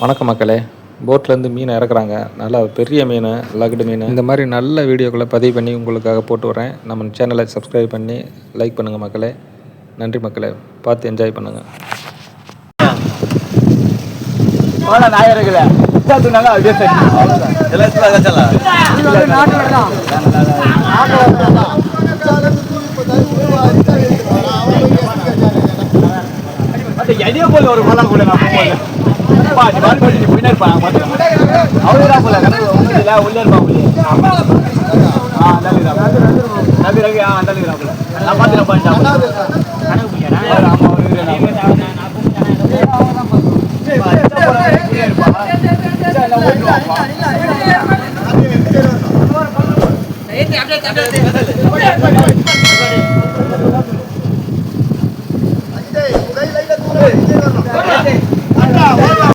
வணக்கம் மக்களே. போட்லேருந்து மீன் இறக்குறாங்க. நல்லா பெரிய மீன், லகுடு மீன். இந்த மாதிரி நல்ல வீடியோக்களை பதிவு பண்ணி உங்களுக்காக போட்டு வரேன். நம்ம சேனலை சப்ஸ்கிரைப் பண்ணி லைக் பண்ணுங்கள் மக்களே. நன்றி மக்களே. பார்த்து என்ஜாய் பண்ணுங்கள். எதையோ போல ஒரு பழம் கூட நான் போயினே இருப்பாங்க. அவரா போல கணக்கு உள்ளே இருப்பாங்க. நான் பார்த்துட்டு கணக்கு